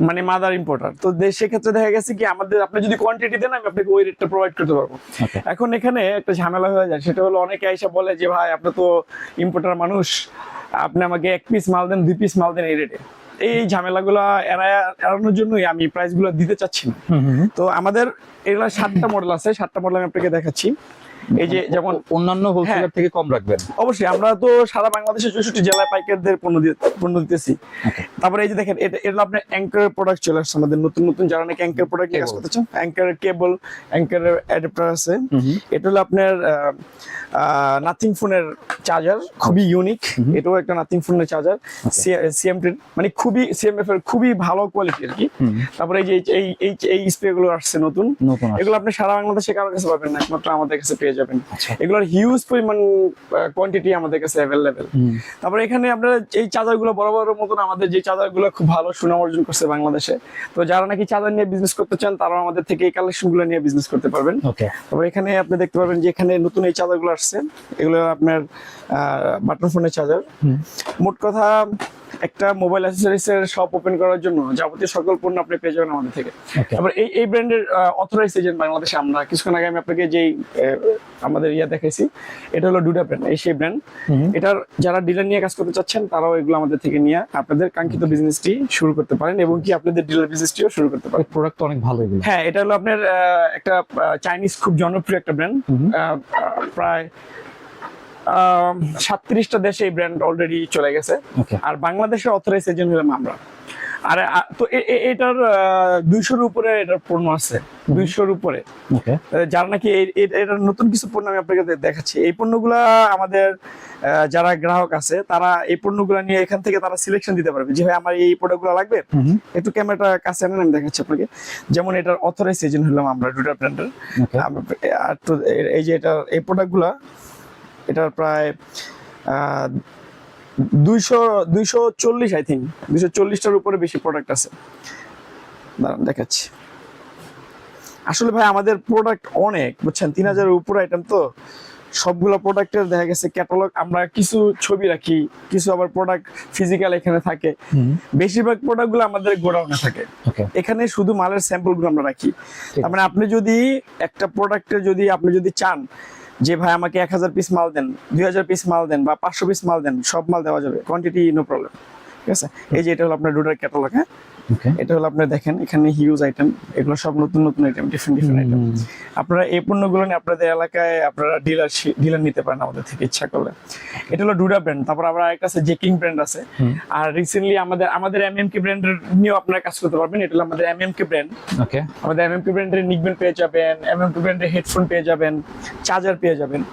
মানে mother importer. তো সেক্ষেত্রে দেখা গেছে কি আমাদের আপনি যদি কোয়ান্টিটি দেন আমি আপনাকে ওই রেটটা প্রোভাইড করতে পারবো। এখন এখানে একটা ঝামেলা হয়ে যায়, সেটা হলো অনেকে এসে বলে যে ভাই আপনি তো ইম্পোর্টার মানুষ, আপনি আমাকে 1 পিস মাল দেন 2 পিস মাল দেন এই রেটে। এই ঝামেলাগুলো এড়ানোর জন্যই আমি প্রাইস গুলো দিতে চাচ্ছি না। তো আমাদের এগুলা 7টা মডেল আছে, 7টা মডেল আমি আপনাকে দেখাচ্ছি। এই যে যেমন অন্যান্য হোলসেলার থেকে কম রাখবেন অবশ্যই, আমরা তো সারা বাংলাদেশের 64 জেলায় পাইকারদের পণ্য দিতেছি। তারপরে এই যে দেখেন এটা আপনার অ্যাঙ্কার প্রোডাক্ট চলে আসছে আমাদের নতুন নতুন, যারা নাকি অ্যাঙ্কার প্রোডাক্ট নিয়ে কাজ করতে চান। অ্যাঙ্কারের কেবল, অ্যাঙ্কারের অ্যাডাপ্টার আছে। এটা হলো আপনার নাথিং ফোনের চার্জার, খুবই ইউনিক। এটাও একটা নাথিং ফোনের চার্জার, সিএমটি মানে খুবই সিএমএফ এর খুবই ভালো কোয়ালিটি আর কি। তারপরে এই যে এই স্প্রে গুলো আসছে নতুন, এগুলো আপনি সারা বাংলাদেশে কারোর কাছে পাবেন না, একমাত্র আমাদের কাছে পেয়ে যাবেন। এগুলোর হিউজ পরিমাণ কোয়ান্টিটি আমাদের কাছে অ্যাভেলেবেল। তারপরে এখানে আপনারা এই চার্জার গুলো বড় বড় মতন আমাদের যে চার্জার গুলো খুব ভালো সুনাম অর্জন করছে বাংলাদেশে। তো যারা নাকি চার্জার নিয়ে বিজনেস করতে চান তারাও আমাদের থেকে এই কালেকশন গুলো নিয়ে বিজনেস করতে পারবেন। তারপরে এখানে আপনি দেখতে পারবেন যে এখানে নতুন এই চার্জার গুলো আসছে, এগুলো আপনার বাটন ফোনের চার্জার। মোট কথা একটা মোবাইল অ্যাক্সেসরিজ এর শপ ওপেন করার জন্য যাবতীয় সকল পণ্য আপনি পেয়ে যাবেন আমাদের থেকে। তারপর এই ব্র্যান্ডের অথরাইজ এজেন্ট বাংলাদেশে আমরা কিছুক্ষণ আগে আমি আপনাকে যেই আমাদের দেখাইছি, এটা হলো ডুডা ব্র্যান্ড, এই সেই ব্র্যান্ড। এটার যারা ডিলার নিয়ে কাজ করতে চাচ্ছেন তারাও এগুলো আমাদের থেকে নিয়ে আপনাদের কাঙ্ক্ষিত বিজনেসটি শুরু করতে পারেন এবং কি আপনাদের ডিলার বিজনেসটিও শুরু করতে পারেন। প্রোডাক্ট অনেক ভালো এগুলো। হ্যাঁ, এটা হলো আপনার একটা চাইনিজ খুব জনপ্রিয় একটা ব্র্যান্ড। প্রায় 37টা দেশে এই ব্র্যান্ড অলরেডি চলে গেছে। আর বাংলাদেশের অথরাইজ এজেন্ট হলাম আমরা। আর তো এটার 200-এর উপরে এটার পণ্য আছে, 200-এর উপরে। যারা নাকি এটার নতুন কিছু পণ্য আমি আপনাকে দেখাচ্ছি। এই পণ্যগুলা আমাদের যারা গ্রাহক আছে তারা এই পণ্যগুলা নিয়ে এখান থেকে তারা সিলেকশন দিতে পারবে যে ভাই আমার এই প্রোডাক্টগুলো লাগবে। একটু ক্যামেরাটা কাছে আনেন, আমি দেখাচ্ছি আপনাকে। যেমন এটার অথরাইজ এজেন্ট হলাম আমরা ডুডা ব্র্যান্ডের। আর তো এই যে এটা এই প্রোডাক্টগুলা এটার প্রায় 240 আই থিঙ্ক 240টার উপরে বেশি প্রোডাক্ট আছে। দাঁড়ান দেখাচ্ছি। আসলে ভাই আমাদের প্রোডাক্ট অনেক, বুঝছেন, 3000-এর উপরে আইটেম। তো সবগুলো প্রোডাক্টের দেখা গেছে ক্যাটালগ, আমরা কিছু ছবি রাখি, কিছু আবার প্রোডাক্ট ফিজিক্যাল এখানে থাকে। বেশিরভাগ প্রোডাক্টগুলো আমাদের গোডাউনে থাকে। এখানে শুধু মালের স্যাম্পলগুলো আমরা রাখি। তার মানে আপনি যদি একটা প্রোডাক্টের আপনি যদি চান যে ভাই আমাকে 1000 পিস মাল দেন, 2000 পিস মাল দেন বা 500 পিস মাল দেন, সব মাল দেওয়া যাবে, কোয়ান্টিটি নো প্রবলেম। ঠিক আছে, এই যে এটা হলো আপনার ডুডার ক্যাটালগ। হ্যাঁ, এটা হলো আপনার দেখেন এখানে হিউজ আইটেম, এগুলো সব নতুন নতুন আইটেম, ডিফারেন্ট আইটেম। আপনারা এই পণ্যগুলো নিয়ে আপনাদের এলাকায় আপনারা ডিলার নিতে পারেন আমাদের থেকে ইচ্ছা করলে। এটা হলো ডুডা ব্র্যান্ড। তারপর আবার একটা আছে জেকিং ব্র্যান্ড আছে। আর রিসেন্টলি আমাদের এমএমকে ব্র্যান্ডের নিয়েও আপনারা কাজ করতে পারবেন। এটা হলো আমাদের এমএমকে ব্র্যান্ড। আমাদের এমএমকে ব্র্যান্ডের নিকবেন্ড পেয়ে যাবেন, এমএমকে ব্র্যান্ডের হেডফোন পেয়ে যাবেন, চার্জার পেয়ে যাবেন।